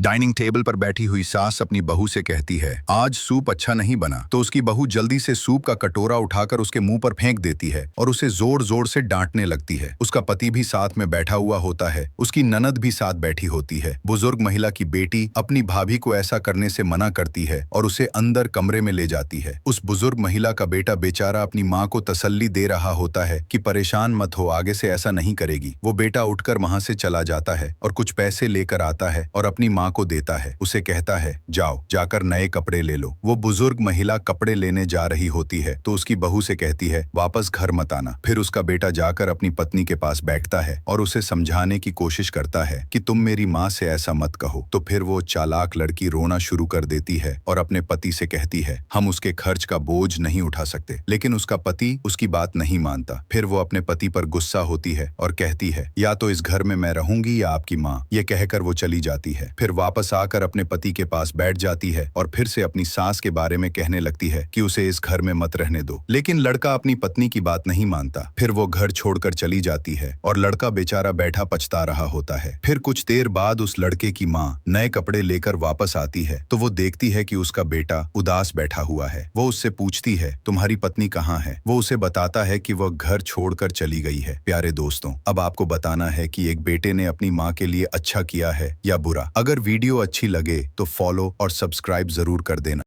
Dining table पर बैठी हुई सास अपनी बहू से कहती है, आज सूप अच्छा नहीं बना। तो उसकी बहू जल्दी से सूप का कटोरा उठाकर उसके मुंह पर फेंक देती है और उसे जोर जोर से डांटने लगती है। उसका पति भी साथ में बैठा हुआ होता है, उसकी ननद भी साथ बैठी होती है। बुजुर्ग महिला की बेटी अपनी भाभी को ऐसा करने से मना करती है और उसे अंदर कमरे में ले जाती है। उस बुजुर्ग महिला का बेटा बेचारा अपनी माँ को तसल्ली दे रहा होता है कि परेशान मत हो, आगे से ऐसा नहीं करेगी। वो बेटा उठकर वहां से चला जाता है और कुछ पैसे लेकर आता है और अपनी माँ को देता है। उसे कहता है, जाओ जाकर नए कपड़े ले लो। वो बुजुर्ग महिला कपड़े लेने जा रही होती है तो उसकी बहू से कहती है, वापस घर मत आना। फिर उसका बेटा जाकर अपनी पत्नी के पास बैठता है और उसे समझाने की कोशिश करता है कि तुम मेरी माँ से ऐसा मत कहो। तो फिर वो चालाक लड़की रोना शुरू कर देती है और अपने पति से कहती है, हम उसके खर्च का बोझ नहीं उठा सकते। लेकिन उसका पति उसकी बात नहीं मानता। फिर वो अपने पति पर गुस्सा होती है और कहती है, या तो इस घर में मैं रहूंगी या आपकी माँ। ये कहकर वो चली जाती है। फिर वापस आकर अपने पति के पास बैठ जाती है और फिर से अपनी सास के बारे में कहने लगती है कि उसे इस घर में मत रहने दो। लेकिन लड़का अपनी पत्नी की बात नहीं मानता। फिर वो घर छोड़कर चली जाती है और लड़का बेचारा बैठा पछता रहा होता है। फिर कुछ देर बाद उस लड़के की माँ नए कपड़े लेकर वापस आती है तो वो देखती है कि उसका बेटा उदास बैठा हुआ है। वो उससे पूछती है, तुम्हारी पत्नी कहाँ है? वो उसे बताता है कि वह घर छोड़कर चली गई है। प्यारे दोस्तों, अब आपको बताना है कि एक बेटे ने अपनी माँ के लिए अच्छा किया है या बुरा। अगर वीडियो अच्छी लगे तो फॉलो और सब्सक्राइब जरूर कर देना।